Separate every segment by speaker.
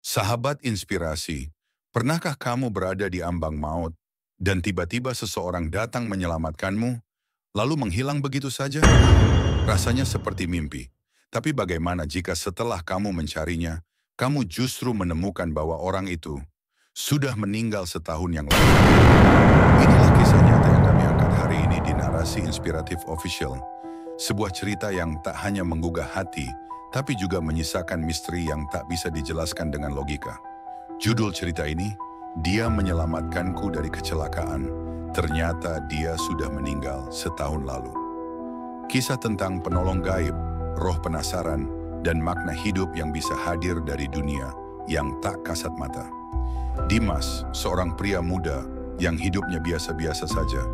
Speaker 1: Sahabat inspirasi, pernahkah kamu berada di ambang maut dan tiba-tiba seseorang datang menyelamatkanmu, lalu menghilang begitu saja? Rasanya seperti mimpi. Tapi bagaimana jika setelah kamu mencarinya, kamu justru menemukan bahwa orang itu sudah meninggal setahun yang lalu? Inilah kisah nyata yang kami angkat hari ini di Narasi Inspiratif Official. Sebuah cerita yang tak hanya menggugah hati, tapi juga menyisakan misteri yang tak bisa dijelaskan dengan logika. Judul cerita ini, Dia Menyelamatkanku dari Kecelakaan. Ternyata dia sudah meninggal setahun lalu. Kisah tentang penolong gaib, roh penasaran, dan makna hidup yang bisa hadir dari dunia yang tak kasat mata. Dimas, seorang pria muda yang hidupnya biasa-biasa saja,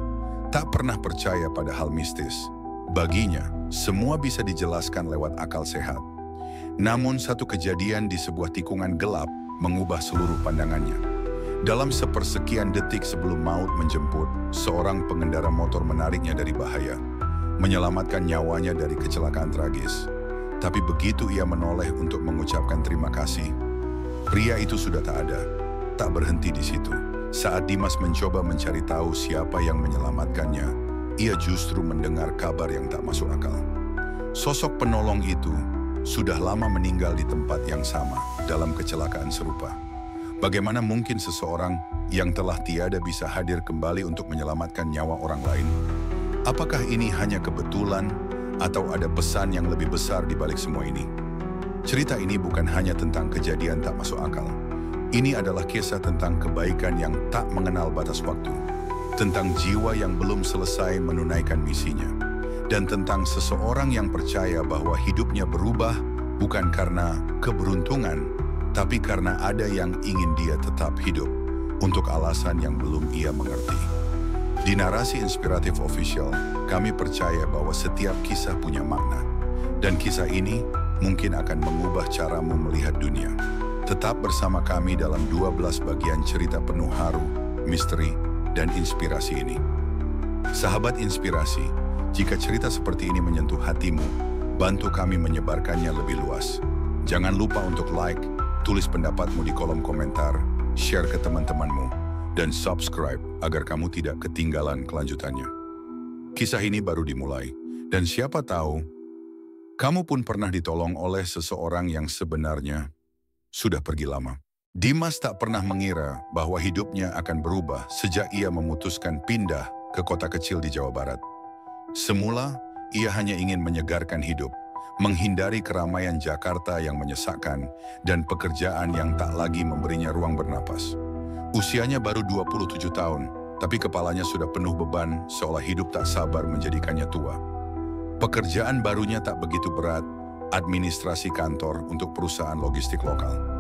Speaker 1: tak pernah percaya pada hal mistis. Baginya, semua bisa dijelaskan lewat akal sehat. Namun satu kejadian di sebuah tikungan gelap mengubah seluruh pandangannya. Dalam sepersekian detik sebelum maut menjemput, seorang pengendara motor menariknya dari bahaya, menyelamatkan nyawanya dari kecelakaan tragis. Tapi begitu ia menoleh untuk mengucapkan terima kasih, pria itu sudah tak ada. Tak berhenti di situ. Saat Dimas mencoba mencari tahu siapa yang menyelamatkannya, ia justru mendengar kabar yang tak masuk akal. Sosok penolong itu sudah lama meninggal di tempat yang sama dalam kecelakaan serupa. Bagaimana mungkin seseorang yang telah tiada bisa hadir kembali untuk menyelamatkan nyawa orang lain? Apakah ini hanya kebetulan atau ada pesan yang lebih besar di balik semua ini? Cerita ini bukan hanya tentang kejadian tak masuk akal. Ini adalah kisah tentang kebaikan yang tak mengenal batas waktu, tentang jiwa yang belum selesai menunaikan misinya, dan tentang seseorang yang percaya bahwa hidupnya berubah bukan karena keberuntungan, tapi karena ada yang ingin dia tetap hidup untuk alasan yang belum ia mengerti. Di Narasi Inspiratif Official, kami percaya bahwa setiap kisah punya makna, dan kisah ini mungkin akan mengubah caramu melihat dunia. Tetap bersama kami dalam 12 bagian cerita penuh haru, misteri, dan inspirasi ini. Sahabat inspirasi, jika cerita seperti ini menyentuh hatimu, bantu kami menyebarkannya lebih luas. Jangan lupa untuk like, tulis pendapatmu di kolom komentar, share ke teman-temanmu, dan subscribe agar kamu tidak ketinggalan kelanjutannya. Kisah ini baru dimulai, dan siapa tahu, kamu pun pernah ditolong oleh seseorang yang sebenarnya sudah pergi lama. Dimas tak pernah mengira bahwa hidupnya akan berubah sejak ia memutuskan pindah ke kota kecil di Jawa Barat. Semula, ia hanya ingin menyegarkan hidup, menghindari keramaian Jakarta yang menyesakkan, dan pekerjaan yang tak lagi memberinya ruang bernapas. Usianya baru 27 tahun, tapi kepalanya sudah penuh beban seolah hidup tak sabar menjadikannya tua. Pekerjaan barunya tak begitu berat, administrasi kantor untuk perusahaan logistik lokal.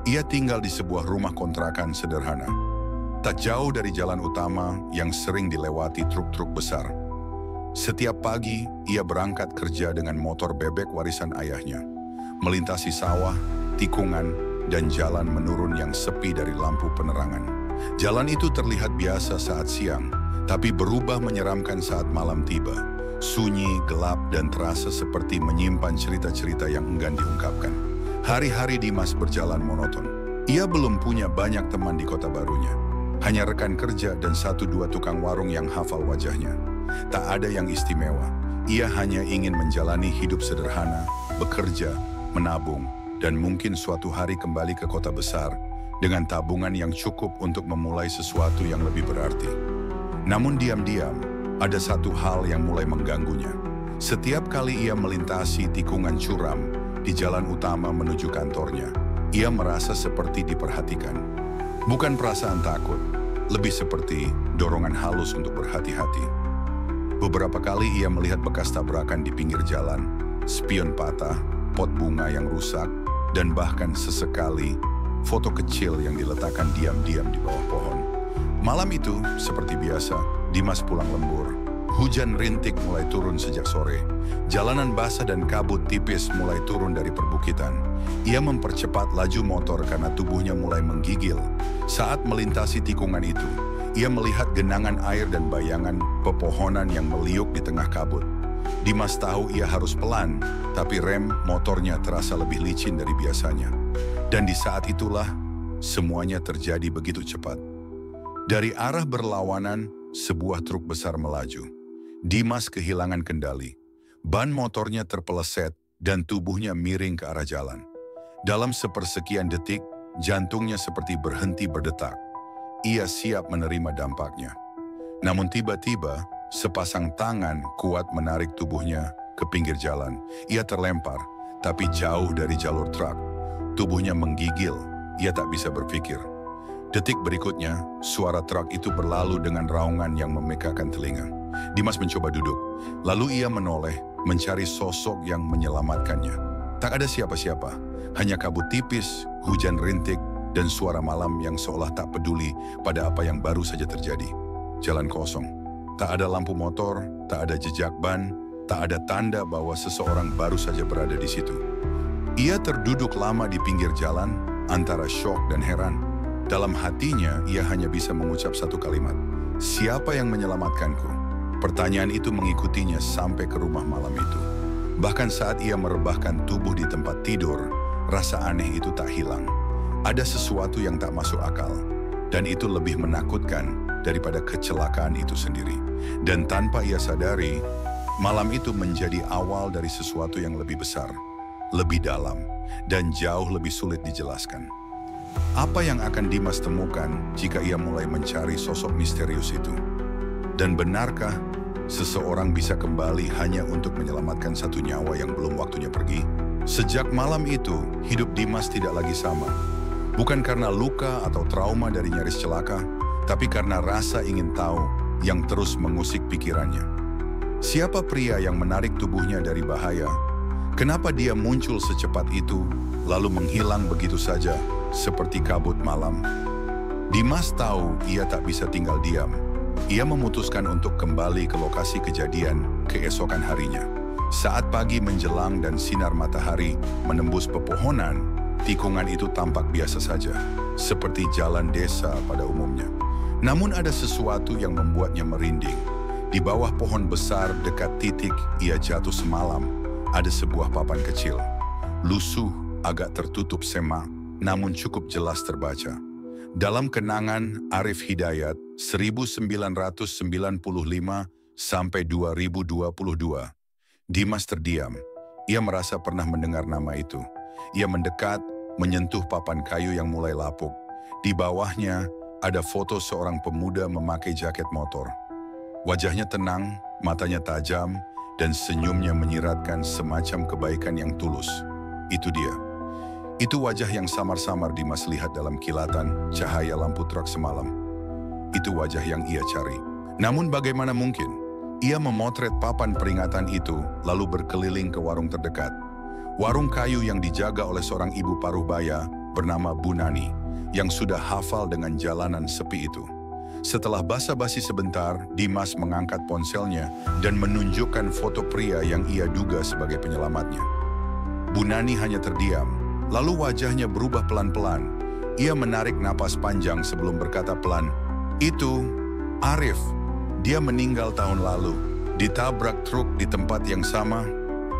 Speaker 1: Ia tinggal di sebuah rumah kontrakan sederhana, tak jauh dari jalan utama yang sering dilewati truk-truk besar. Setiap pagi, ia berangkat kerja dengan motor bebek warisan ayahnya, melintasi sawah, tikungan, dan jalan menurun yang sepi dari lampu penerangan. Jalan itu terlihat biasa saat siang, tapi berubah menyeramkan saat malam tiba. Sunyi, gelap, dan terasa seperti menyimpan cerita-cerita yang enggan diungkapkan. Hari-hari Dimas berjalan monoton. Ia belum punya banyak teman di kota barunya. Hanya rekan kerja dan 1-2 tukang warung yang hafal wajahnya. Tak ada yang istimewa. Ia hanya ingin menjalani hidup sederhana, bekerja, menabung, dan mungkin suatu hari kembali ke kota besar dengan tabungan yang cukup untuk memulai sesuatu yang lebih berarti. Namun diam-diam, ada satu hal yang mulai mengganggunya. Setiap kali ia melintasi tikungan curam di jalan utama menuju kantornya, ia merasa seperti diperhatikan. Bukan perasaan takut, lebih seperti dorongan halus untuk berhati-hati. Beberapa kali ia melihat bekas tabrakan di pinggir jalan, spion patah, pot bunga yang rusak, dan bahkan sesekali foto kecil yang diletakkan diam-diam di bawah pohon. Malam itu, seperti biasa, Dimas pulang lembur. Hujan rintik mulai turun sejak sore. Jalanan basah dan kabut tipis mulai turun dari perbukitan. Ia mempercepat laju motor karena tubuhnya mulai menggigil. Saat melintasi tikungan itu, ia melihat genangan air dan bayangan pepohonan yang meliuk di tengah kabut. Dimas tahu ia harus pelan, tapi rem motornya terasa lebih licin dari biasanya. Dan di saat itulah, semuanya terjadi begitu cepat. Dari arah berlawanan, sebuah truk besar melaju. Dimas kehilangan kendali. Ban motornya terpeleset dan tubuhnya miring ke arah jalan. Dalam sepersekian detik, jantungnya seperti berhenti berdetak. Ia siap menerima dampaknya. Namun tiba-tiba, sepasang tangan kuat menarik tubuhnya ke pinggir jalan. Ia terlempar, tapi jauh dari jalur truk. Tubuhnya menggigil, ia tak bisa berpikir. Detik berikutnya, suara truk itu berlalu dengan raungan yang memekakan telinga. Dimas mencoba duduk, lalu ia menoleh, mencari sosok yang menyelamatkannya. Tak ada siapa-siapa, hanya kabut tipis, hujan rintik, dan suara malam yang seolah tak peduli pada apa yang baru saja terjadi. Jalan kosong, tak ada lampu motor, tak ada jejak ban, tak ada tanda bahwa seseorang baru saja berada di situ. Ia terduduk lama di pinggir jalan, antara syok dan heran. Dalam hatinya, ia hanya bisa mengucap satu kalimat, "Siapa yang menyelamatkanku?" Pertanyaan itu mengikutinya sampai ke rumah malam itu. Bahkan saat ia merebahkan tubuh di tempat tidur, rasa aneh itu tak hilang. Ada sesuatu yang tak masuk akal, dan itu lebih menakutkan daripada kecelakaan itu sendiri. Dan tanpa ia sadari, malam itu menjadi awal dari sesuatu yang lebih besar, lebih dalam, dan jauh lebih sulit dijelaskan. Apa yang akan Dimas temukan jika ia mulai mencari sosok misterius itu? Dan benarkah seseorang bisa kembali hanya untuk menyelamatkan satu nyawa yang belum waktunya pergi? Sejak malam itu, hidup Dimas tidak lagi sama. Bukan karena luka atau trauma dari nyaris celaka, tapi karena rasa ingin tahu yang terus mengusik pikirannya. Siapa pria yang menarik tubuhnya dari bahaya? Kenapa dia muncul secepat itu, lalu menghilang begitu saja, seperti kabut malam? Dimas tahu ia tak bisa tinggal diam. Ia memutuskan untuk kembali ke lokasi kejadian keesokan harinya. Saat pagi menjelang dan sinar matahari menembus pepohonan, tikungan itu tampak biasa saja, seperti jalan desa pada umumnya. Namun ada sesuatu yang membuatnya merinding. Di bawah pohon besar dekat titik ia jatuh semalam, ada sebuah papan kecil. Lusuh, agak tertutup semak, namun cukup jelas terbaca. Dalam kenangan Arif Hidayat 1995 sampai 2022, Dimas terdiam. Ia merasa pernah mendengar nama itu. Ia mendekat, menyentuh papan kayu yang mulai lapuk. Di bawahnya ada foto seorang pemuda memakai jaket motor. Wajahnya tenang, matanya tajam, dan senyumnya menyiratkan semacam kebaikan yang tulus. Itu dia. Itu wajah yang samar-samar Dimas lihat dalam kilatan cahaya lampu truk semalam. Itu wajah yang ia cari. Namun bagaimana mungkin? Ia memotret papan peringatan itu lalu berkeliling ke warung terdekat. Warung kayu yang dijaga oleh seorang ibu paruhbaya bernama Bu Nani yang sudah hafal dengan jalanan sepi itu. Setelah basa-basi sebentar, Dimas mengangkat ponselnya dan menunjukkan foto pria yang ia duga sebagai penyelamatnya. Bu Nani hanya terdiam. Lalu wajahnya berubah pelan-pelan. Ia menarik napas panjang sebelum berkata pelan, "Itu Arif. Dia meninggal tahun lalu. Ditabrak truk di tempat yang sama."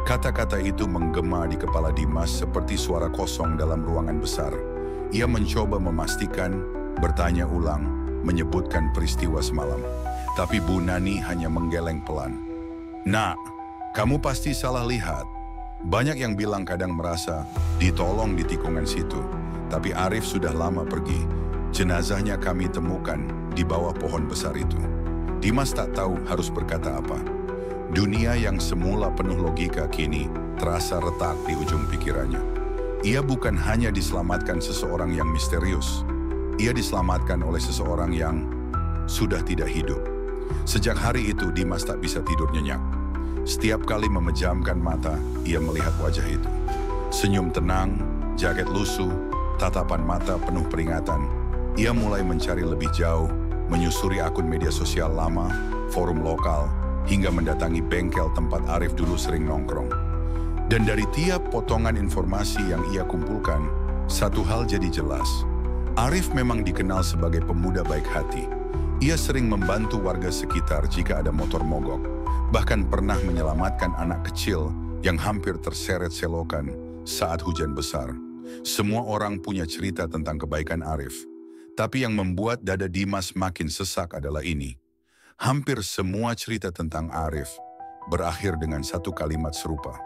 Speaker 1: Kata-kata itu menggema di kepala Dimas seperti suara kosong dalam ruangan besar. Ia mencoba memastikan, bertanya ulang, menyebutkan peristiwa semalam. Tapi Bu Nani hanya menggeleng pelan. "Nak, kamu pasti salah lihat. Banyak yang bilang kadang merasa ditolong di tikungan situ, tapi Arif sudah lama pergi. Jenazahnya kami temukan di bawah pohon besar itu." Dimas tak tahu harus berkata apa. Dunia yang semula penuh logika kini terasa retak di ujung pikirannya. Ia bukan hanya diselamatkan seseorang yang misterius, ia diselamatkan oleh seseorang yang sudah tidak hidup. Sejak hari itu Dimas tak bisa tidur nyenyak. Setiap kali memejamkan mata, ia melihat wajah itu. Senyum tenang, jaket lusuh, tatapan mata penuh peringatan. Ia mulai mencari lebih jauh, menyusuri akun media sosial lama, forum lokal, hingga mendatangi bengkel tempat Arif dulu sering nongkrong. Dan dari tiap potongan informasi yang ia kumpulkan, satu hal jadi jelas. Arif memang dikenal sebagai pemuda baik hati. Ia sering membantu warga sekitar jika ada motor mogok. Bahkan pernah menyelamatkan anak kecil yang hampir terseret selokan saat hujan besar. Semua orang punya cerita tentang kebaikan Arif. Tapi yang membuat dada Dimas makin sesak adalah ini. Hampir semua cerita tentang Arif berakhir dengan satu kalimat serupa.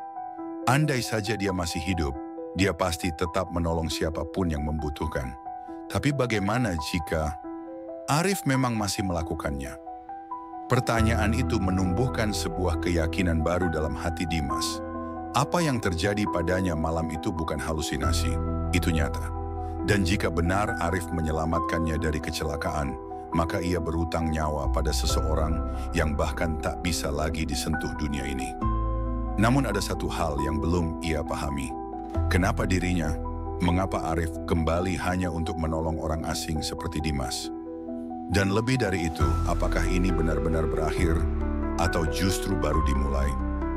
Speaker 1: Andai saja dia masih hidup, dia pasti tetap menolong siapapun yang membutuhkan. Tapi bagaimana jika Arif memang masih melakukannya? Pertanyaan itu menumbuhkan sebuah keyakinan baru dalam hati Dimas. Apa yang terjadi padanya malam itu bukan halusinasi, itu nyata. Dan jika benar Arif menyelamatkannya dari kecelakaan, maka ia berutang nyawa pada seseorang yang bahkan tak bisa lagi disentuh dunia ini. Namun ada satu hal yang belum ia pahami. Kenapa dirinya? Mengapa Arif kembali hanya untuk menolong orang asing seperti Dimas? Dan lebih dari itu, apakah ini benar-benar berakhir atau justru baru dimulai?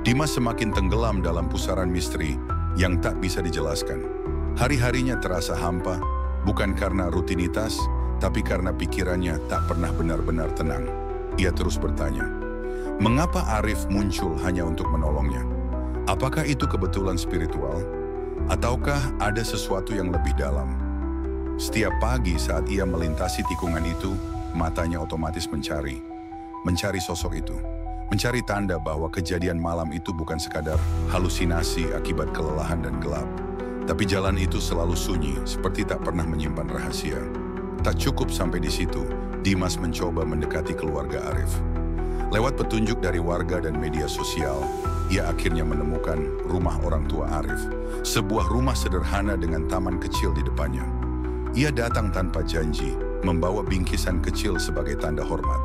Speaker 1: Dimas semakin tenggelam dalam pusaran misteri yang tak bisa dijelaskan. Hari-harinya terasa hampa, bukan karena rutinitas, tapi karena pikirannya tak pernah benar-benar tenang. Ia terus bertanya, mengapa Arif muncul hanya untuk menolongnya? Apakah itu kebetulan spiritual? Ataukah ada sesuatu yang lebih dalam? Setiap pagi saat ia melintasi tikungan itu, matanya otomatis mencari sosok itu. Mencari tanda bahwa kejadian malam itu bukan sekadar halusinasi akibat kelelahan dan gelap. Tapi jalan itu selalu sunyi, seperti tak pernah menyimpan rahasia. Tak cukup sampai di situ, Dimas mencoba mendekati keluarga Arif. Lewat petunjuk dari warga dan media sosial, ia akhirnya menemukan rumah orang tua Arif. Sebuah rumah sederhana dengan taman kecil di depannya. Ia datang tanpa janji, membawa bingkisan kecil sebagai tanda hormat.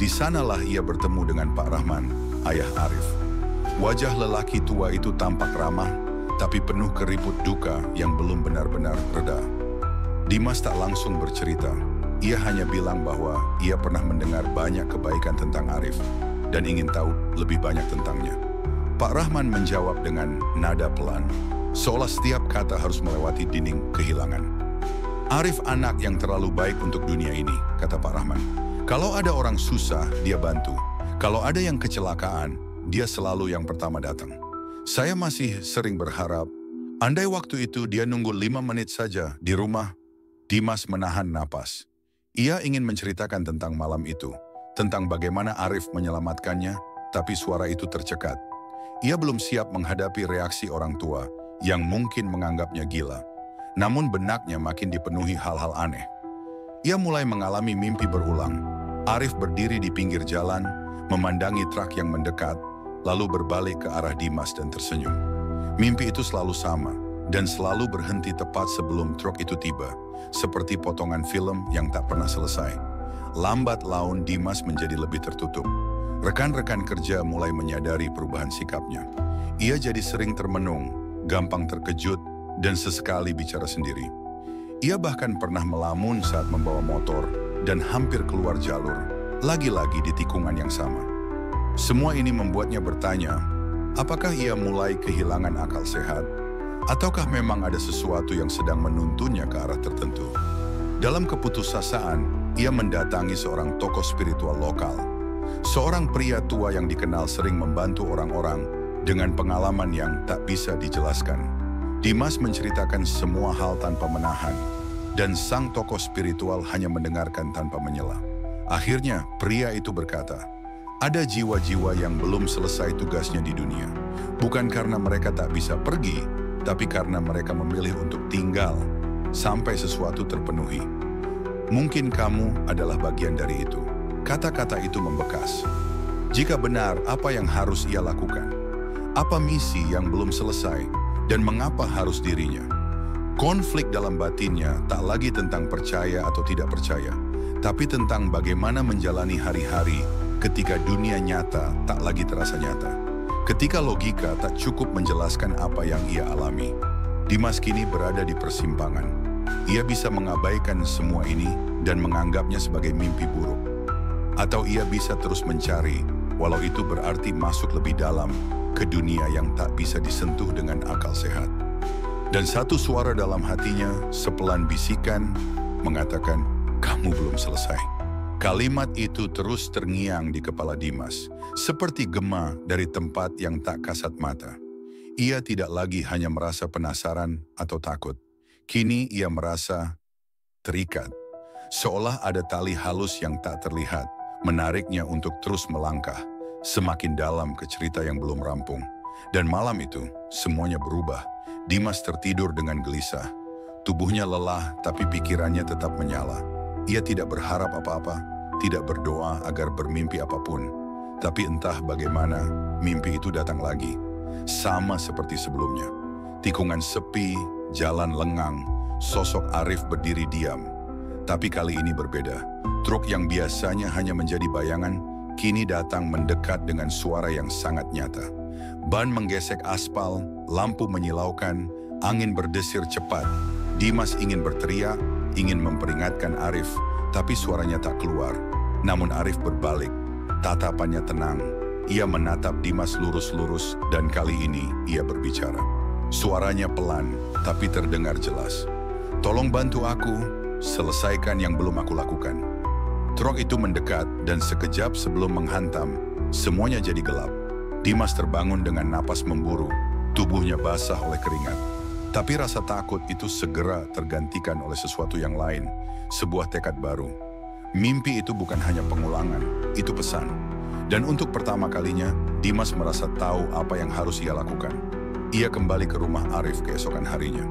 Speaker 1: Di sanalah ia bertemu dengan Pak Rahman, ayah Arif. Wajah lelaki tua itu tampak ramah, tapi penuh keriput duka yang belum benar-benar reda. Dimas tak langsung bercerita. Ia hanya bilang bahwa ia pernah mendengar banyak kebaikan tentang Arif dan ingin tahu lebih banyak tentangnya. Pak Rahman menjawab dengan nada pelan, seolah setiap kata harus melewati dinding kehilangan. Arif anak yang terlalu baik untuk dunia ini, kata Pak Rahman. Kalau ada orang susah, dia bantu. Kalau ada yang kecelakaan, dia selalu yang pertama datang. Saya masih sering berharap, andai waktu itu dia nunggu 5 menit saja di rumah. Dimas menahan napas. Ia ingin menceritakan tentang malam itu, tentang bagaimana Arif menyelamatkannya, tapi suara itu tercekat. Ia belum siap menghadapi reaksi orang tua yang mungkin menganggapnya gila. Namun benaknya makin dipenuhi hal-hal aneh. Ia mulai mengalami mimpi berulang. Arif berdiri di pinggir jalan, memandangi truk yang mendekat, lalu berbalik ke arah Dimas dan tersenyum. Mimpi itu selalu sama, dan selalu berhenti tepat sebelum truk itu tiba, seperti potongan film yang tak pernah selesai. Lambat laun Dimas menjadi lebih tertutup. Rekan-rekan kerja mulai menyadari perubahan sikapnya. Ia jadi sering termenung, gampang terkejut, dan sesekali bicara sendiri. Ia bahkan pernah melamun saat membawa motor dan hampir keluar jalur, lagi-lagi di tikungan yang sama. Semua ini membuatnya bertanya, apakah ia mulai kehilangan akal sehat? Ataukah memang ada sesuatu yang sedang menuntunnya ke arah tertentu? Dalam keputusasaan, ia mendatangi seorang tokoh spiritual lokal. Seorang pria tua yang dikenal sering membantu orang-orang dengan pengalaman yang tak bisa dijelaskan. Dimas menceritakan semua hal tanpa menahan, dan sang tokoh spiritual hanya mendengarkan tanpa menyela. Akhirnya, pria itu berkata, ada jiwa-jiwa yang belum selesai tugasnya di dunia. Bukan karena mereka tak bisa pergi, tapi karena mereka memilih untuk tinggal sampai sesuatu terpenuhi. Mungkin kamu adalah bagian dari itu. Kata-kata itu membekas. Jika benar, apa yang harus ia lakukan? Apa misi yang belum selesai? Dan mengapa harus dirinya? Konflik dalam batinnya tak lagi tentang percaya atau tidak percaya, tapi tentang bagaimana menjalani hari-hari ketika dunia nyata tak lagi terasa nyata. Ketika logika tak cukup menjelaskan apa yang ia alami. Dimas kini berada di persimpangan. Ia bisa mengabaikan semua ini dan menganggapnya sebagai mimpi buruk. Atau ia bisa terus mencari, walau itu berarti masuk lebih dalam ke dunia yang tak bisa disentuh dengan akal sehat. Dan satu suara dalam hatinya, sepelan bisikan, mengatakan, kamu belum selesai. Kalimat itu terus terngiang di kepala Dimas, seperti gema dari tempat yang tak kasat mata. Ia tidak lagi hanya merasa penasaran atau takut, Kini ia merasa terikat, seolah ada tali halus yang tak terlihat, menariknya untuk terus melangkah, semakin dalam ke cerita yang belum rampung. Dan malam itu, semuanya berubah. Dimas tertidur dengan gelisah. Tubuhnya lelah, tapi pikirannya tetap menyala. Ia tidak berharap apa-apa, tidak berdoa agar bermimpi apapun. Tapi entah bagaimana, mimpi itu datang lagi. Sama seperti sebelumnya. Tikungan sepi, jalan lengang, sosok Arif berdiri diam. Tapi kali ini berbeda. Truk yang biasanya hanya menjadi bayangan, kini datang mendekat dengan suara yang sangat nyata. Ban menggesek aspal, lampu menyilaukan, angin berdesir cepat. Dimas ingin berteriak, ingin memperingatkan Arif, tapi suaranya tak keluar. Namun Arif berbalik, tatapannya tenang. Ia menatap Dimas lurus-lurus dan kali ini ia berbicara. Suaranya pelan, tapi terdengar jelas. "Tolong bantu aku, selesaikan yang belum aku lakukan." Truk itu mendekat dan sekejap sebelum menghantam, semuanya jadi gelap. Dimas terbangun dengan napas memburu, tubuhnya basah oleh keringat. Tapi rasa takut itu segera tergantikan oleh sesuatu yang lain, sebuah tekad baru. Mimpi itu bukan hanya pengulangan, itu pesan. Dan untuk pertama kalinya, Dimas merasa tahu apa yang harus ia lakukan. Ia kembali ke rumah Arif keesokan harinya.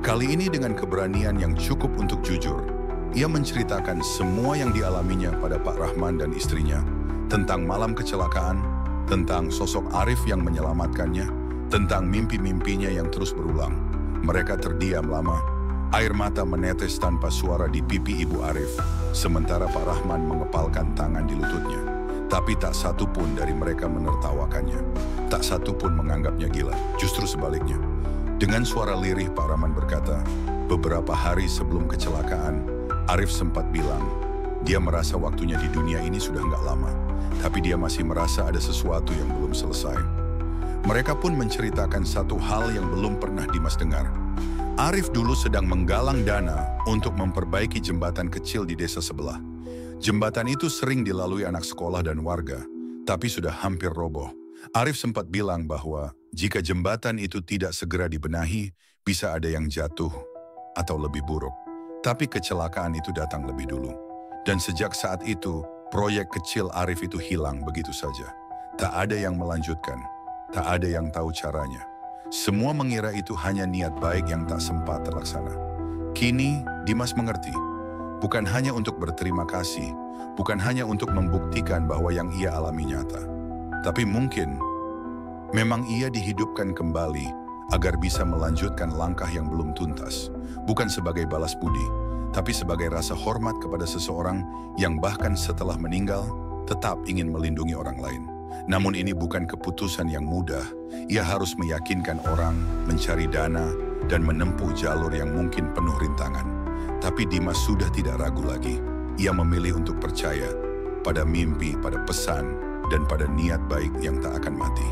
Speaker 1: Kali ini dengan keberanian yang cukup untuk jujur, ia menceritakan semua yang dialaminya pada Pak Rahman dan istrinya, tentang malam kecelakaan, tentang sosok Arif yang menyelamatkannya, tentang mimpi-mimpinya yang terus berulang. Mereka terdiam lama, air mata menetes tanpa suara di pipi Ibu Arif, sementara Pak Rahman mengepalkan tangan di lututnya. Tapi tak satu pun dari mereka menertawakannya, tak satu pun menganggapnya gila, justru sebaliknya. Dengan suara lirih Pak Rahman berkata, beberapa hari sebelum kecelakaan, Arif sempat bilang, dia merasa waktunya di dunia ini sudah nggak lama, tapi dia masih merasa ada sesuatu yang belum selesai. Mereka pun menceritakan satu hal yang belum pernah Dimas dengar. Arif dulu sedang menggalang dana untuk memperbaiki jembatan kecil di desa sebelah. Jembatan itu sering dilalui anak sekolah dan warga, tapi sudah hampir roboh. Arif sempat bilang bahwa jika jembatan itu tidak segera dibenahi, bisa ada yang jatuh atau lebih buruk. Tapi kecelakaan itu datang lebih dulu. Dan sejak saat itu, proyek kecil Arif itu hilang begitu saja. Tak ada yang melanjutkan, tak ada yang tahu caranya. Semua mengira itu hanya niat baik yang tak sempat terlaksana. Kini, Dimas mengerti. Bukan hanya untuk berterima kasih, bukan hanya untuk membuktikan bahwa yang ia alami nyata. Tapi mungkin, memang ia dihidupkan kembali agar bisa melanjutkan langkah yang belum tuntas. Bukan sebagai balas budi, tapi sebagai rasa hormat kepada seseorang yang bahkan setelah meninggal tetap ingin melindungi orang lain. Namun ini bukan keputusan yang mudah. Ia harus meyakinkan orang, mencari dana, dan menempuh jalur yang mungkin penuh rintangan. Tapi Dimas sudah tidak ragu lagi. Ia memilih untuk percaya pada mimpi, pada pesan, dan pada niat baik yang tak akan mati.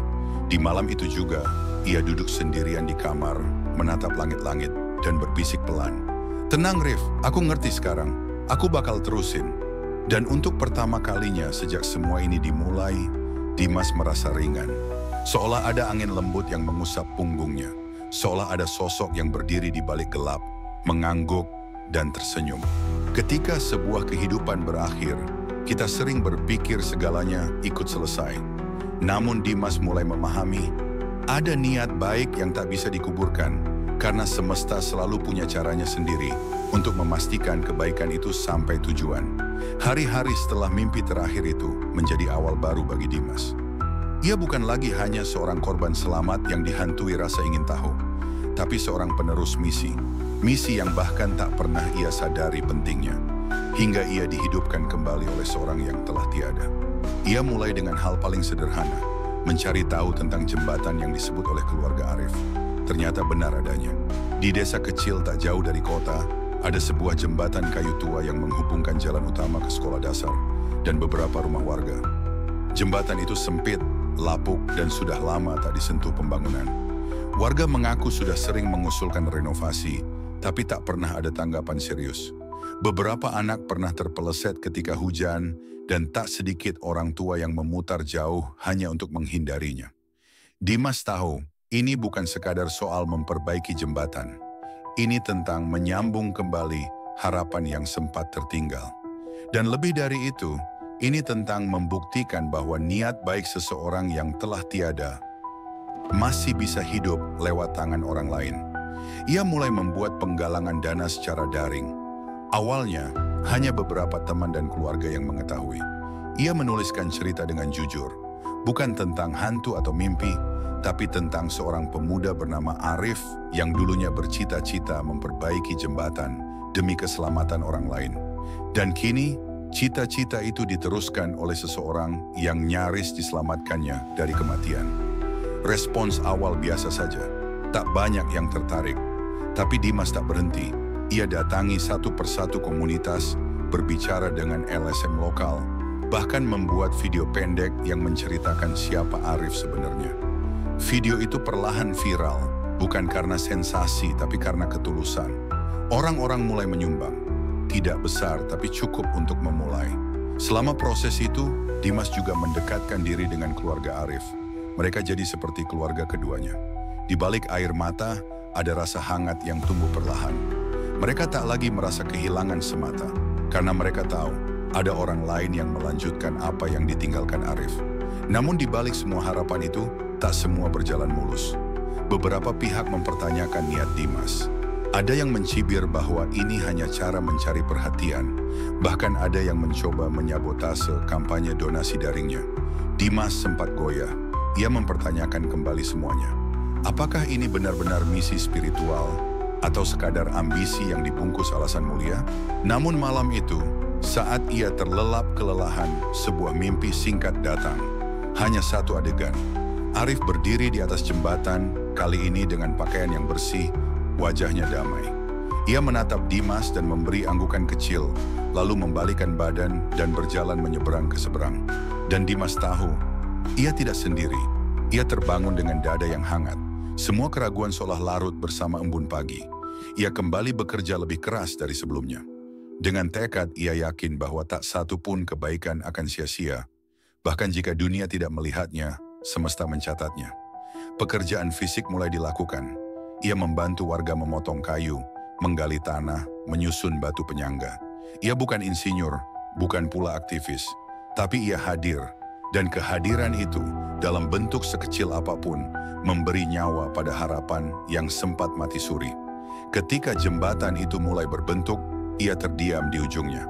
Speaker 1: Di malam itu juga, ia duduk sendirian di kamar, menatap langit-langit, dan berbisik pelan. "Tenang Rif, aku ngerti sekarang. Aku bakal terusin." Dan untuk pertama kalinya sejak semua ini dimulai, Dimas merasa ringan. Seolah ada angin lembut yang mengusap punggungnya. Seolah ada sosok yang berdiri di balik gelap, mengangguk, dan tersenyum. Ketika sebuah kehidupan berakhir, kita sering berpikir segalanya ikut selesai. Namun Dimas mulai memahami, ada niat baik yang tak bisa dikuburkan, karena semesta selalu punya caranya sendiri untuk memastikan kebaikan itu sampai tujuan. Hari-hari setelah mimpi terakhir itu menjadi awal baru bagi Dimas. Ia bukan lagi hanya seorang korban selamat yang dihantui rasa ingin tahu, tapi seorang penerus misi. Misi yang bahkan tak pernah ia sadari pentingnya, hingga ia dihidupkan kembali oleh seorang yang telah tiada. Ia mulai dengan hal paling sederhana, mencari tahu tentang jembatan yang disebut oleh keluarga Arif. Ternyata benar adanya. Di desa kecil tak jauh dari kota, ada sebuah jembatan kayu tua yang menghubungkan jalan utama ke sekolah dasar dan beberapa rumah warga. Jembatan itu sempit, lapuk, dan sudah lama tak disentuh pembangunan. Warga mengaku sudah sering mengusulkan renovasi, tapi tak pernah ada tanggapan serius. Beberapa anak pernah terpeleset ketika hujan, dan tak sedikit orang tua yang memutar jauh hanya untuk menghindarinya. Dimas tahu, ini bukan sekadar soal memperbaiki jembatan. Ini tentang menyambung kembali harapan yang sempat tertinggal. Dan lebih dari itu, ini tentang membuktikan bahwa niat baik seseorang yang telah tiada masih bisa hidup lewat tangan orang lain. Ia mulai membuat penggalangan dana secara daring. Awalnya, hanya beberapa teman dan keluarga yang mengetahui. Ia menuliskan cerita dengan jujur, bukan tentang hantu atau mimpi, tapi tentang seorang pemuda bernama Arif yang dulunya bercita-cita memperbaiki jembatan demi keselamatan orang lain. Dan kini, cita-cita itu diteruskan oleh seseorang yang nyaris diselamatkannya dari kematian. Respons awal biasa saja, tak banyak yang tertarik. Tapi Dimas tak berhenti. Ia datangi satu persatu komunitas, berbicara dengan LSM lokal, bahkan membuat video pendek yang menceritakan siapa Arif sebenarnya. Video itu perlahan viral, bukan karena sensasi tapi karena ketulusan. Orang-orang mulai menyumbang, tidak besar tapi cukup untuk memulai. Selama proses itu, Dimas juga mendekatkan diri dengan keluarga Arif. Mereka jadi seperti keluarga keduanya. Di balik air mata, ada rasa hangat yang tumbuh perlahan. Mereka tak lagi merasa kehilangan semata, karena mereka tahu ada orang lain yang melanjutkan apa yang ditinggalkan Arif. Namun di balik semua harapan itu, tak semua berjalan mulus. Beberapa pihak mempertanyakan niat Dimas. Ada yang mencibir bahwa ini hanya cara mencari perhatian. Bahkan ada yang mencoba menyabotase kampanye donasi daringnya. Dimas sempat goyah. Ia mempertanyakan kembali semuanya. Apakah ini benar-benar misi spiritual atau sekadar ambisi yang dibungkus alasan mulia? Namun malam itu, saat ia terlelap kelelahan, sebuah mimpi singkat datang. Hanya satu adegan. Arif berdiri di atas jembatan, kali ini dengan pakaian yang bersih, wajahnya damai. Ia menatap Dimas dan memberi anggukan kecil, lalu membalikkan badan dan berjalan menyeberang ke seberang. Dan Dimas tahu, ia tidak sendiri. Ia terbangun dengan dada yang hangat. Semua keraguan seolah larut bersama embun pagi. Ia kembali bekerja lebih keras dari sebelumnya. Dengan tekad, ia yakin bahwa tak satu pun kebaikan akan sia-sia. Bahkan jika dunia tidak melihatnya, semesta mencatatnya. Pekerjaan fisik mulai dilakukan. Ia membantu warga memotong kayu, menggali tanah, menyusun batu penyangga. Ia bukan insinyur, bukan pula aktivis, tapi ia hadir. Dan kehadiran itu, dalam bentuk sekecil apapun, memberi nyawa pada harapan yang sempat mati suri. Ketika jembatan itu mulai berbentuk, ia terdiam di ujungnya,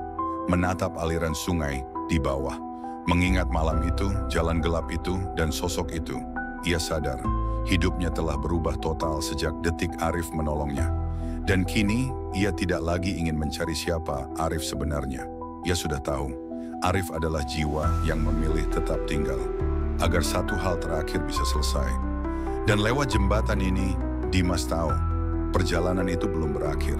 Speaker 1: menatap aliran sungai di bawah. Mengingat malam itu, jalan gelap itu, dan sosok itu, ia sadar hidupnya telah berubah total sejak detik Arif menolongnya. Dan kini, ia tidak lagi ingin mencari siapa Arif sebenarnya. Ia sudah tahu, Arif adalah jiwa yang memilih tetap tinggal, agar satu hal terakhir bisa selesai. Dan lewat jembatan ini, Dimas tahu, perjalanan itu belum berakhir,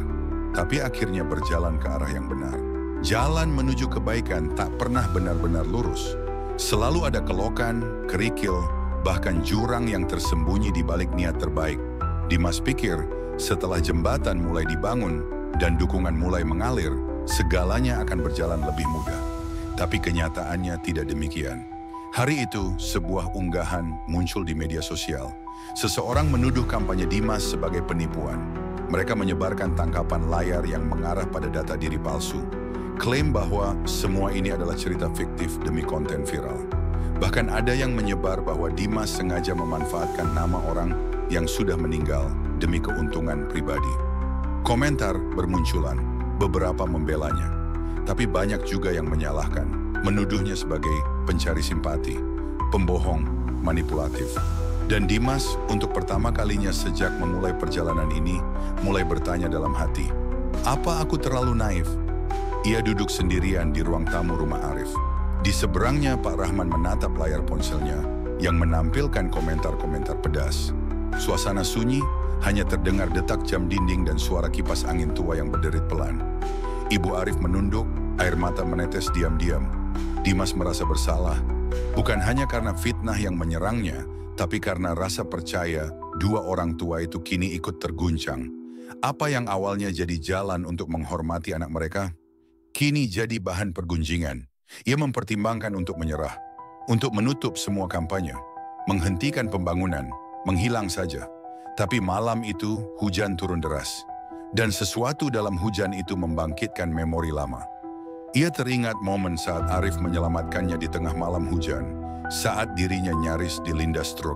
Speaker 1: tapi akhirnya berjalan ke arah yang benar. Jalan menuju kebaikan tak pernah benar-benar lurus. Selalu ada kelokan, kerikil, bahkan jurang yang tersembunyi di balik niat terbaik. Dimas pikir, setelah jembatan mulai dibangun dan dukungan mulai mengalir, segalanya akan berjalan lebih mudah. Tapi kenyataannya tidak demikian. Hari itu, sebuah unggahan muncul di media sosial. Seseorang menuduh kampanye Dimas sebagai penipuan. Mereka menyebarkan tangkapan layar yang mengarah pada data diri palsu. Klaim bahwa semua ini adalah cerita fiktif demi konten viral. Bahkan ada yang menyebar bahwa Dimas sengaja memanfaatkan nama orang yang sudah meninggal demi keuntungan pribadi. Komentar bermunculan, beberapa membelanya. Tapi banyak juga yang menyalahkan, menuduhnya sebagai pencari simpati, pembohong, manipulatif. Dan Dimas untuk pertama kalinya sejak memulai perjalanan ini, mulai bertanya dalam hati, apa aku terlalu naif? Ia duduk sendirian di ruang tamu rumah Arif. Di seberangnya Pak Rahman menatap layar ponselnya yang menampilkan komentar-komentar pedas. Suasana sunyi, hanya terdengar detak jam dinding dan suara kipas angin tua yang berderit pelan. Ibu Arif menunduk, air mata menetes diam-diam. Dimas merasa bersalah, bukan hanya karena fitnah yang menyerangnya, tapi karena rasa percaya dua orang tua itu kini ikut terguncang. Apa yang awalnya jadi jalan untuk menghormati anak mereka, kini jadi bahan pergunjingan. Ia mempertimbangkan untuk menyerah, untuk menutup semua kampanye, menghentikan pembangunan, menghilang saja. Tapi malam itu hujan turun deras. Dan sesuatu dalam hujan itu membangkitkan memori lama. Ia teringat momen saat Arif menyelamatkannya di tengah malam hujan, saat dirinya nyaris dilindas truk.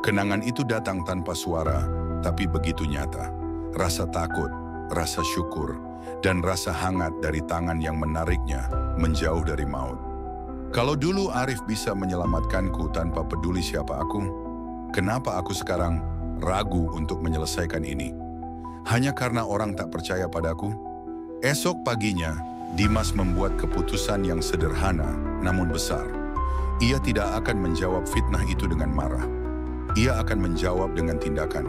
Speaker 1: Kenangan itu datang tanpa suara, tapi begitu nyata. Rasa takut, rasa syukur, dan rasa hangat dari tangan yang menariknya menjauh dari maut. Kalau dulu Arif bisa menyelamatkanku tanpa peduli siapa aku, kenapa aku sekarang ragu untuk menyelesaikan ini? Hanya karena orang tak percaya padaku? Esok paginya, Dimas membuat keputusan yang sederhana namun besar. Ia tidak akan menjawab fitnah itu dengan marah. Ia akan menjawab dengan tindakan.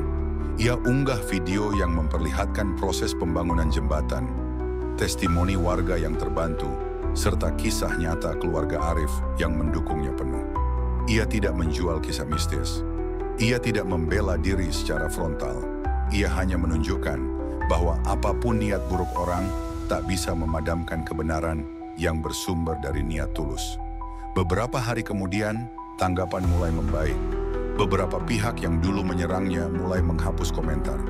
Speaker 1: Ia unggah video yang memperlihatkan proses pembangunan jembatan, testimoni warga yang terbantu, serta kisah nyata keluarga Arif yang mendukungnya penuh. Ia tidak menjual kisah mistis. Ia tidak membela diri secara frontal. Ia hanya menunjukkan bahwa apapun niat buruk orang tak bisa memadamkan kebenaran yang bersumber dari niat tulus. Beberapa hari kemudian, tanggapan mulai membaik. Beberapa pihak yang dulu menyerangnya mulai menghapus komentar.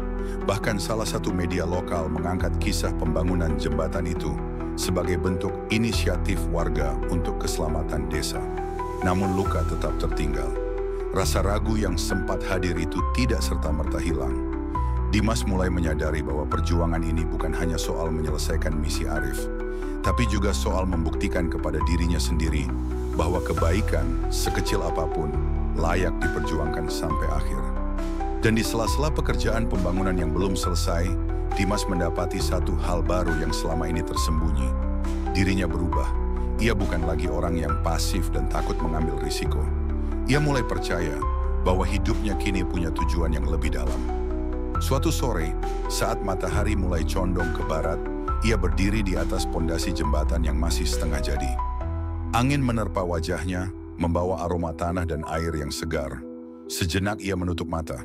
Speaker 1: Bahkan salah satu media lokal mengangkat kisah pembangunan jembatan itu sebagai bentuk inisiatif warga untuk keselamatan desa. Namun luka tetap tertinggal. Rasa ragu yang sempat hadir itu tidak serta-merta hilang. Dimas mulai menyadari bahwa perjuangan ini bukan hanya soal menyelesaikan misi Arif, tapi juga soal membuktikan kepada dirinya sendiri bahwa kebaikan sekecil apapun layak diperjuangkan sampai akhir. Dan di sela-sela pekerjaan pembangunan yang belum selesai, Dimas mendapati satu hal baru yang selama ini tersembunyi. Dirinya berubah. Ia bukan lagi orang yang pasif dan takut mengambil risiko. Ia mulai percaya bahwa hidupnya kini punya tujuan yang lebih dalam. Suatu sore, saat matahari mulai condong ke barat, ia berdiri di atas pondasi jembatan yang masih setengah jadi. Angin menerpa wajahnya, membawa aroma tanah dan air yang segar. Sejenak ia menutup mata,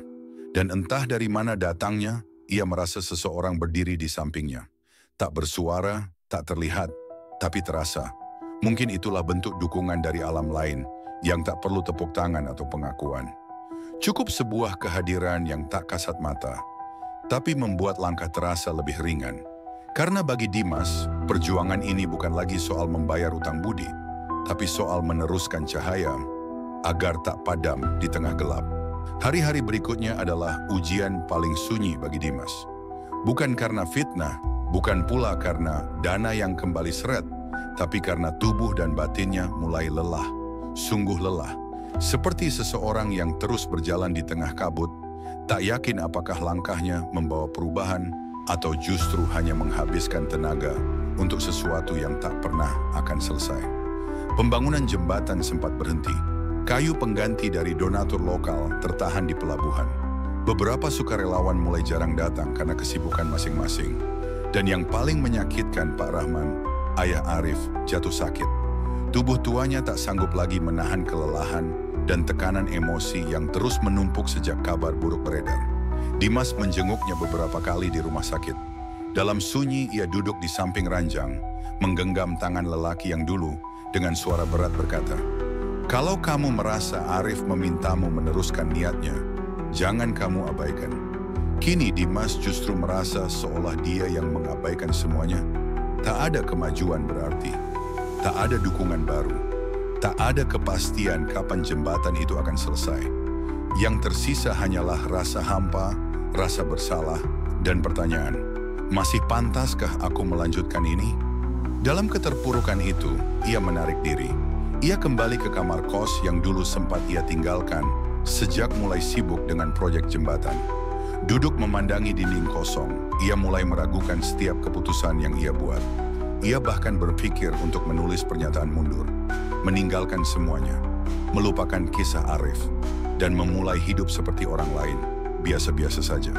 Speaker 1: dan entah dari mana datangnya, ia merasa seseorang berdiri di sampingnya. Tak bersuara, tak terlihat, tapi terasa. Mungkin itulah bentuk dukungan dari alam lain yang tak perlu tepuk tangan atau pengakuan. Cukup sebuah kehadiran yang tak kasat mata, tapi membuat langkah terasa lebih ringan. Karena bagi Dimas, perjuangan ini bukan lagi soal membayar utang budi, tapi soal meneruskan cahaya agar tak padam di tengah gelap. Hari-hari berikutnya adalah ujian paling sunyi bagi Dimas. Bukan karena fitnah, bukan pula karena dana yang kembali seret, tapi karena tubuh dan batinnya mulai lelah, sungguh lelah. Seperti seseorang yang terus berjalan di tengah kabut, tak yakin apakah langkahnya membawa perubahan atau justru hanya menghabiskan tenaga untuk sesuatu yang tak pernah akan selesai. Pembangunan jembatan sempat berhenti. Kayu pengganti dari donatur lokal tertahan di pelabuhan. Beberapa sukarelawan mulai jarang datang karena kesibukan masing-masing. Dan yang paling menyakitkan, Pak Rahman, ayah Arif, jatuh sakit. Tubuh tuanya tak sanggup lagi menahan kelelahan dan tekanan emosi yang terus menumpuk sejak kabar buruk beredar. Dimas menjenguknya beberapa kali di rumah sakit. Dalam sunyi ia duduk di samping ranjang, menggenggam tangan lelaki yang dulu dengan suara berat berkata, "Kalau kamu merasa Arif memintamu meneruskan niatnya, jangan kamu abaikan." Kini Dimas justru merasa seolah dia yang mengabaikan semuanya. Tak ada kemajuan berarti, tak ada dukungan baru. Tak ada kepastian kapan jembatan itu akan selesai. Yang tersisa hanyalah rasa hampa, rasa bersalah, dan pertanyaan, masih pantaskah aku melanjutkan ini? Dalam keterpurukan itu, ia menarik diri. Ia kembali ke kamar kos yang dulu sempat ia tinggalkan sejak mulai sibuk dengan proyek jembatan. Duduk memandangi dinding kosong, ia mulai meragukan setiap keputusan yang ia buat. Ia bahkan berpikir untuk menulis pernyataan mundur, meninggalkan semuanya, melupakan kisah Arif, dan memulai hidup seperti orang lain, biasa-biasa saja.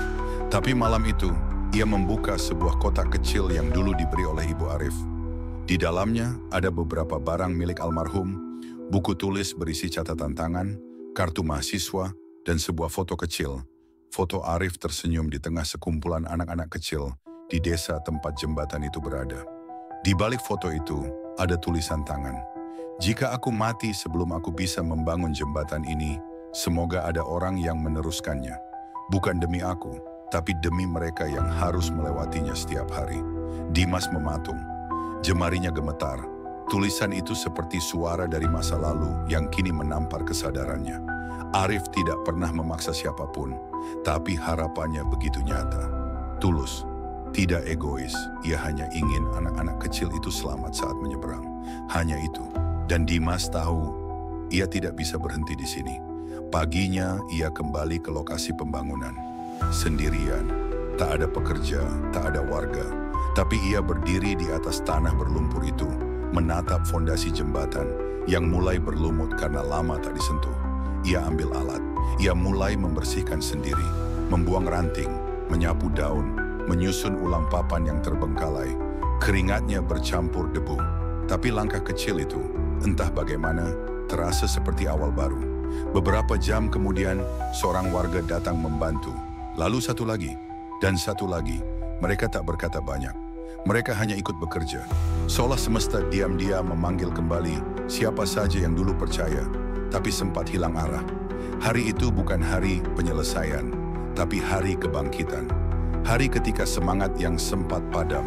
Speaker 1: Tapi malam itu, ia membuka sebuah kotak kecil yang dulu diberi oleh Ibu Arif. Di dalamnya ada beberapa barang milik almarhum, buku tulis berisi catatan tangan, kartu mahasiswa, dan sebuah foto kecil. Foto Arif tersenyum di tengah sekumpulan anak-anak kecil di desa tempat jembatan itu berada. Di balik foto itu ada tulisan tangan. "Jika aku mati sebelum aku bisa membangun jembatan ini, semoga ada orang yang meneruskannya. Bukan demi aku, tapi demi mereka yang harus melewatinya setiap hari. Dimas mematung, jemarinya gemetar. Tulisan itu seperti suara dari masa lalu yang kini menampar kesadarannya. Arif tidak pernah memaksa siapapun, tapi harapannya begitu nyata. Tulus, tidak egois, ia hanya ingin anak-anak kecil itu selamat saat menyeberang. Hanya itu. Dan Dimas tahu, ia tidak bisa berhenti di sini. Paginya, ia kembali ke lokasi pembangunan. Sendirian, tak ada pekerja, tak ada warga. Tapi ia berdiri di atas tanah berlumpur itu, menatap fondasi jembatan yang mulai berlumut karena lama tak disentuh. Ia ambil alat, ia mulai membersihkan sendiri, membuang ranting, menyapu daun, menyusun ulang papan yang terbengkalai. Keringatnya bercampur debu, tapi langkah kecil itu, entah bagaimana, terasa seperti awal baru. Beberapa jam kemudian, seorang warga datang membantu, lalu satu lagi, dan satu lagi. Mereka tak berkata banyak. Mereka hanya ikut bekerja, seolah semesta diam-diam memanggil kembali siapa saja yang dulu percaya, tapi sempat hilang arah. Hari itu bukan hari penyelesaian, tapi hari kebangkitan. Hari ketika semangat yang sempat padam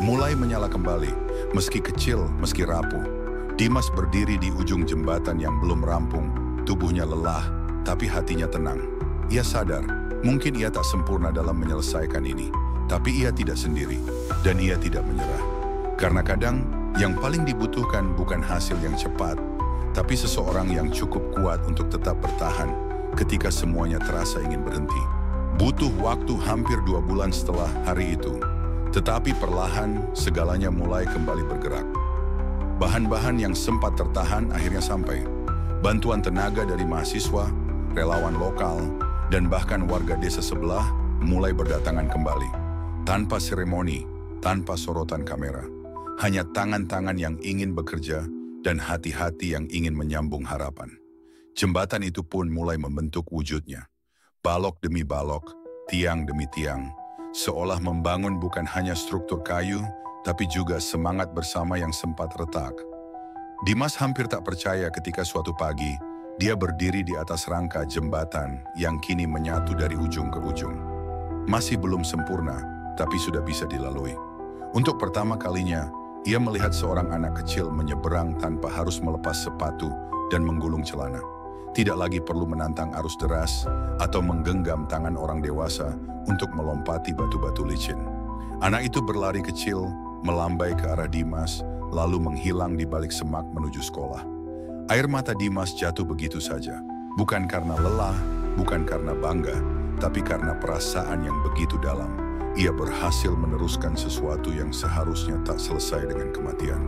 Speaker 1: mulai menyala kembali, meski kecil, meski rapuh. Dimas berdiri di ujung jembatan yang belum rampung, tubuhnya lelah, tapi hatinya tenang. Ia sadar, mungkin ia tak sempurna dalam menyelesaikan ini. Tapi ia tidak sendiri, dan ia tidak menyerah. Karena kadang, yang paling dibutuhkan bukan hasil yang cepat, tapi seseorang yang cukup kuat untuk tetap bertahan ketika semuanya terasa ingin berhenti. Butuh waktu hampir 2 bulan setelah hari itu, tetapi perlahan segalanya mulai kembali bergerak. Bahan-bahan yang sempat tertahan akhirnya sampai. Bantuan tenaga dari mahasiswa, relawan lokal, dan bahkan warga desa sebelah mulai berdatangan kembali. Tanpa seremoni, tanpa sorotan kamera. Hanya tangan-tangan yang ingin bekerja dan hati-hati yang ingin menyambung harapan. Jembatan itu pun mulai membentuk wujudnya. Balok demi balok, tiang demi tiang. Seolah membangun bukan hanya struktur kayu, tapi juga semangat bersama yang sempat retak. Dimas hampir tak percaya ketika suatu pagi, dia berdiri di atas rangka jembatan yang kini menyatu dari ujung ke ujung. Masih belum sempurna, tapi sudah bisa dilalui. Untuk pertama kalinya, ia melihat seorang anak kecil menyeberang tanpa harus melepas sepatu dan menggulung celana. Tidak lagi perlu menantang arus deras atau menggenggam tangan orang dewasa untuk melompati batu-batu licin. Anak itu berlari kecil, melambai ke arah Dimas, lalu menghilang di balik semak menuju sekolah. Air mata Dimas jatuh begitu saja, bukan karena lelah, bukan karena bangga, tapi karena perasaan yang begitu dalam. Ia berhasil meneruskan sesuatu yang seharusnya tak selesai dengan kematian.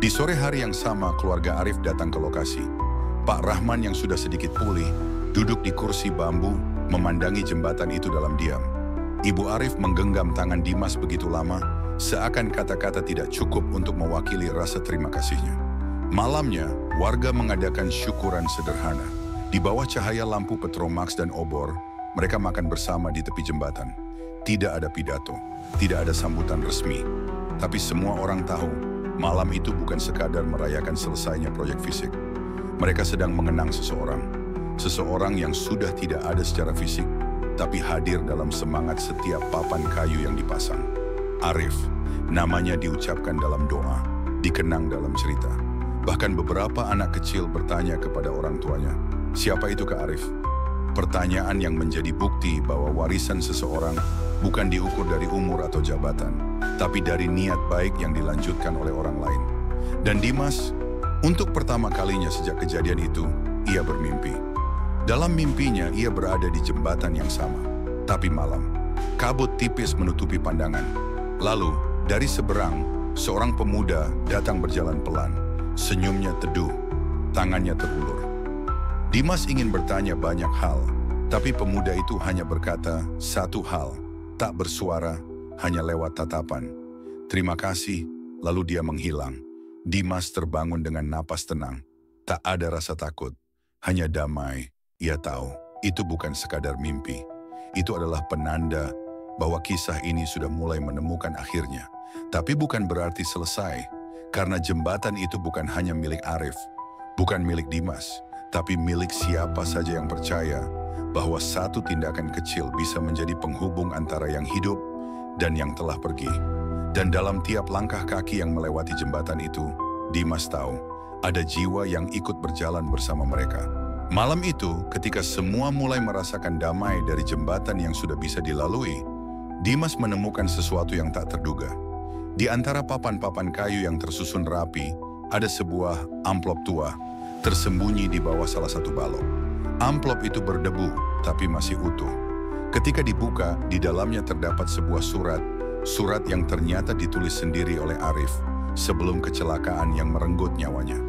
Speaker 1: Di sore hari yang sama, keluarga Arif datang ke lokasi. Pak Rahman yang sudah sedikit pulih, duduk di kursi bambu, memandangi jembatan itu dalam diam. Ibu Arif menggenggam tangan Dimas begitu lama, seakan kata-kata tidak cukup untuk mewakili rasa terima kasihnya. Malamnya, warga mengadakan syukuran sederhana. Di bawah cahaya lampu petromax dan obor, mereka makan bersama di tepi jembatan. Tidak ada pidato, tidak ada sambutan resmi. Tapi semua orang tahu, malam itu bukan sekadar merayakan selesainya proyek fisik. Mereka sedang mengenang seseorang. Seseorang yang sudah tidak ada secara fisik, tapi hadir dalam semangat setiap papan kayu yang dipasang. Arif, namanya diucapkan dalam doa, dikenang dalam cerita. Bahkan beberapa anak kecil bertanya kepada orang tuanya, siapa itu Kak Arif? Pertanyaan yang menjadi bukti bahwa warisan seseorang bukan diukur dari umur atau jabatan, tapi dari niat baik yang dilanjutkan oleh orang lain. Dan Dimas, untuk pertama kalinya sejak kejadian itu, ia bermimpi. Dalam mimpinya, ia berada di jembatan yang sama. Tapi malam, kabut tipis menutupi pandangan. Lalu, dari seberang, seorang pemuda datang berjalan pelan. Senyumnya teduh, tangannya terulur. Dimas ingin bertanya banyak hal, tapi pemuda itu hanya berkata satu hal, tak bersuara, hanya lewat tatapan. Terima kasih, lalu dia menghilang. Dimas terbangun dengan napas tenang. Tak ada rasa takut, hanya damai. Ia tahu, itu bukan sekadar mimpi. Itu adalah penanda bahwa kisah ini sudah mulai menemukan akhirnya. Tapi bukan berarti selesai, karena jembatan itu bukan hanya milik Arif, bukan milik Dimas, tapi milik siapa saja yang percaya bahwa satu tindakan kecil bisa menjadi penghubung antara yang hidup dan yang telah pergi. Dan dalam tiap langkah kaki yang melewati jembatan itu, Dimas tahu ada jiwa yang ikut berjalan bersama mereka. Malam itu, ketika semua mulai merasakan damai dari jembatan yang sudah bisa dilalui, Dimas menemukan sesuatu yang tak terduga. Di antara papan-papan kayu yang tersusun rapi, ada sebuah amplop tua, tersembunyi di bawah salah satu balok. Amplop itu berdebu, tapi masih utuh. Ketika dibuka, di dalamnya terdapat sebuah surat yang ternyata ditulis sendiri oleh Arif sebelum kecelakaan yang merenggut nyawanya.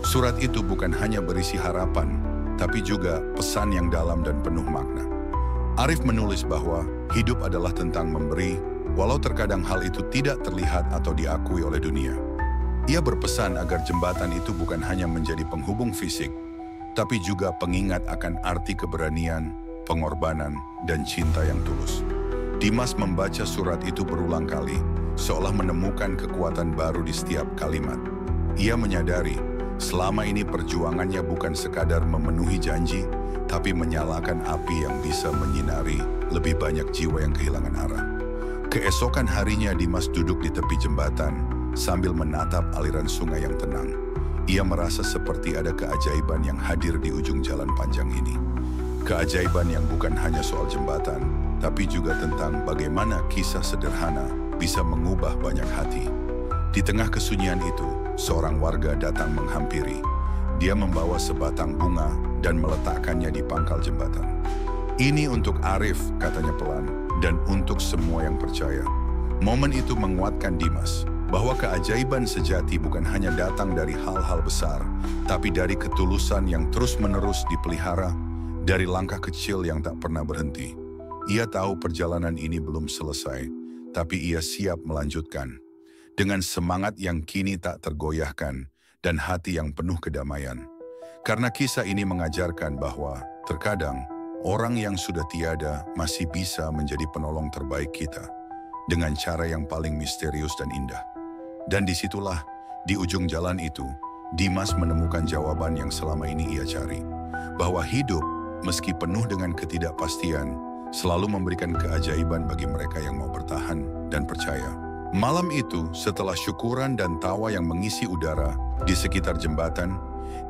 Speaker 1: Surat itu bukan hanya berisi harapan, tapi juga pesan yang dalam dan penuh makna. Arif menulis bahwa hidup adalah tentang memberi, walau terkadang hal itu tidak terlihat atau diakui oleh dunia. Ia berpesan agar jembatan itu bukan hanya menjadi penghubung fisik, tapi juga pengingat akan arti keberanian, pengorbanan, dan cinta yang tulus. Dimas membaca surat itu berulang kali, seolah menemukan kekuatan baru di setiap kalimat. Ia menyadari, selama ini perjuangannya bukan sekadar memenuhi janji, tapi menyalakan api yang bisa menyinari lebih banyak jiwa yang kehilangan arah. Keesokan harinya Dimas duduk di tepi jembatan sambil menatap aliran sungai yang tenang. Ia merasa seperti ada keajaiban yang hadir di ujung jalan panjang ini. Keajaiban yang bukan hanya soal jembatan, tapi juga tentang bagaimana kisah sederhana bisa mengubah banyak hati. Di tengah kesunyian itu, seorang warga datang menghampiri. Dia membawa sebatang bunga dan meletakkannya di pangkal jembatan. "Ini untuk Arif," katanya pelan, "dan untuk semua yang percaya." Momen itu menguatkan Dimas, bahwa keajaiban sejati bukan hanya datang dari hal-hal besar, tapi dari ketulusan yang terus-menerus dipelihara, dari langkah kecil yang tak pernah berhenti. Ia tahu perjalanan ini belum selesai, tapi ia siap melanjutkan. Dengan semangat yang kini tak tergoyahkan, dan hati yang penuh kedamaian. Karena kisah ini mengajarkan bahwa, terkadang, orang yang sudah tiada masih bisa menjadi penolong terbaik kita, dengan cara yang paling misterius dan indah. Dan disitulah, di ujung jalan itu, Dimas menemukan jawaban yang selama ini ia cari. Bahwa hidup, meski penuh dengan ketidakpastian, selalu memberikan keajaiban bagi mereka yang mau bertahan dan percaya. Malam itu, setelah syukuran dan tawa yang mengisi udara di sekitar jembatan,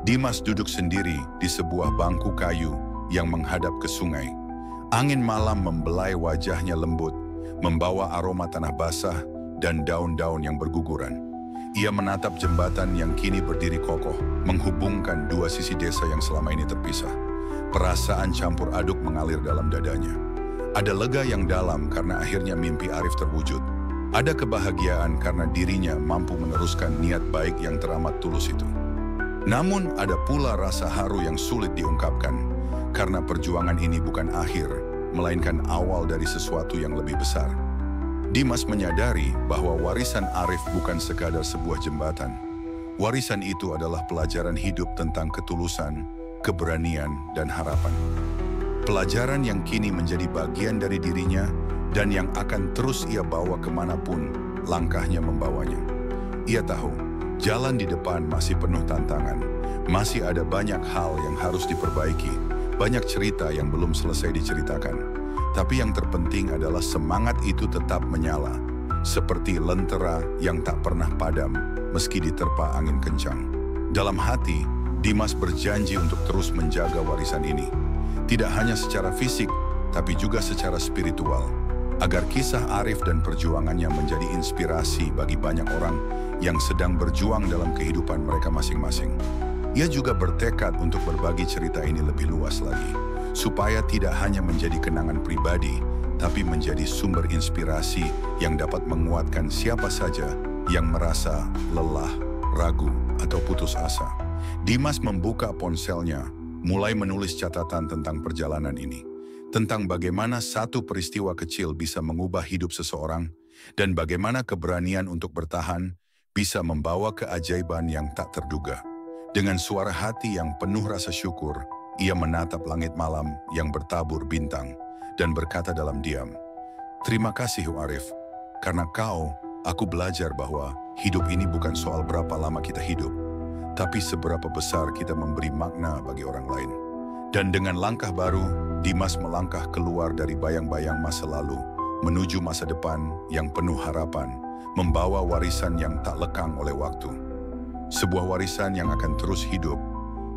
Speaker 1: Dimas duduk sendiri di sebuah bangku kayu yang menghadap ke sungai. Angin malam membelai wajahnya lembut, membawa aroma tanah basah dan daun-daun yang berguguran. Ia menatap jembatan yang kini berdiri kokoh, menghubungkan dua sisi desa yang selama ini terpisah. Perasaan campur aduk mengalir dalam dadanya. Ada lega yang dalam karena akhirnya mimpi Arif terwujud. Ada kebahagiaan karena dirinya mampu meneruskan niat baik yang teramat tulus itu. Namun ada pula rasa haru yang sulit diungkapkan, karena perjuangan ini bukan akhir, melainkan awal dari sesuatu yang lebih besar. Dimas menyadari bahwa warisan Arif bukan sekadar sebuah jembatan. Warisan itu adalah pelajaran hidup tentang ketulusan, keberanian, dan harapan. Pelajaran yang kini menjadi bagian dari dirinya dan yang akan terus ia bawa kemanapun langkahnya membawanya. Ia tahu, jalan di depan masih penuh tantangan, masih ada banyak hal yang harus diperbaiki, banyak cerita yang belum selesai diceritakan. Tapi yang terpenting adalah semangat itu tetap menyala, seperti lentera yang tak pernah padam meski diterpa angin kencang. Dalam hati, Dimas berjanji untuk terus menjaga warisan ini, tidak hanya secara fisik, tapi juga secara spiritual, agar kisah Arif dan perjuangannya menjadi inspirasi bagi banyak orang yang sedang berjuang dalam kehidupan mereka masing-masing. Ia juga bertekad untuk berbagi cerita ini lebih luas lagi, supaya tidak hanya menjadi kenangan pribadi, tapi menjadi sumber inspirasi yang dapat menguatkan siapa saja yang merasa lelah, ragu, atau putus asa. Dimas membuka ponselnya, mulai menulis catatan tentang perjalanan ini. Tentang bagaimana satu peristiwa kecil bisa mengubah hidup seseorang, dan bagaimana keberanian untuk bertahan bisa membawa keajaiban yang tak terduga. Dengan suara hati yang penuh rasa syukur, ia menatap langit malam yang bertabur bintang, dan berkata dalam diam, "Terima kasih Arif, karena kau, aku belajar bahwa hidup ini bukan soal berapa lama kita hidup, tapi seberapa besar kita memberi makna bagi orang lain." Dan dengan langkah baru, Dimas melangkah keluar dari bayang-bayang masa lalu, menuju masa depan yang penuh harapan, membawa warisan yang tak lekang oleh waktu. Sebuah warisan yang akan terus hidup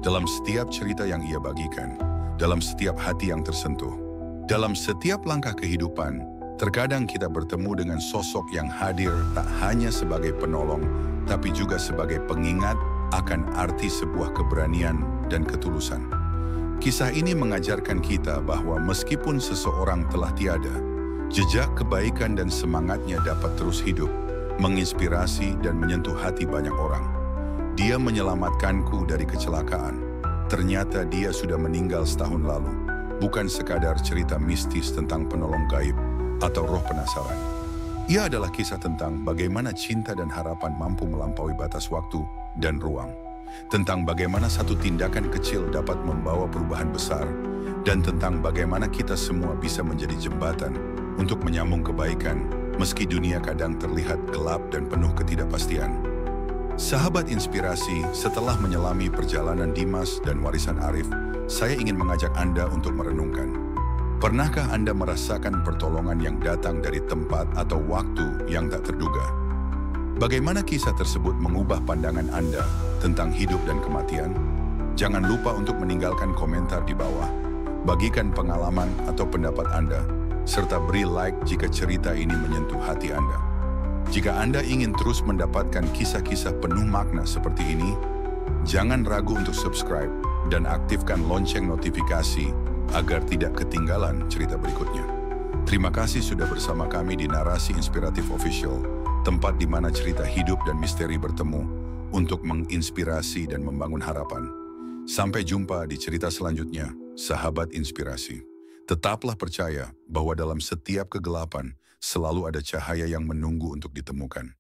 Speaker 1: dalam setiap cerita yang ia bagikan, dalam setiap hati yang tersentuh. Dalam setiap langkah kehidupan, terkadang kita bertemu dengan sosok yang hadir tak hanya sebagai penolong, tapi juga sebagai pengingat akan arti sebuah keberanian dan ketulusan. Kisah ini mengajarkan kita bahwa meskipun seseorang telah tiada, jejak kebaikan dan semangatnya dapat terus hidup, menginspirasi dan menyentuh hati banyak orang. Dia menyelamatkanku dari kecelakaan. Ternyata dia sudah meninggal setahun lalu, bukan sekadar cerita mistis tentang penolong gaib atau roh penasaran. Ia adalah kisah tentang bagaimana cinta dan harapan mampu melampaui batas waktu dan ruang. Tentang bagaimana satu tindakan kecil dapat membawa perubahan besar, dan tentang bagaimana kita semua bisa menjadi jembatan untuk menyambung kebaikan, meski dunia kadang terlihat gelap dan penuh ketidakpastian. Sahabat inspirasi, setelah menyelami perjalanan Dimas dan warisan Arif, saya ingin mengajak Anda untuk merenungkan. Pernahkah Anda merasakan pertolongan yang datang dari tempat atau waktu yang tak terduga? Bagaimana kisah tersebut mengubah pandangan Anda tentang hidup dan kematian? Jangan lupa untuk meninggalkan komentar di bawah. Bagikan pengalaman atau pendapat Anda, serta beri like jika cerita ini menyentuh hati Anda. Jika Anda ingin terus mendapatkan kisah-kisah penuh makna seperti ini, jangan ragu untuk subscribe dan aktifkan lonceng notifikasi agar tidak ketinggalan cerita berikutnya. Terima kasih sudah bersama kami di Narasi Inspiratif Official, tempat di mana cerita hidup dan misteri bertemu untuk menginspirasi dan membangun harapan. Sampai jumpa di cerita selanjutnya, sahabat inspirasi. Tetaplah percaya bahwa dalam setiap kegelapan selalu ada cahaya yang menunggu untuk ditemukan.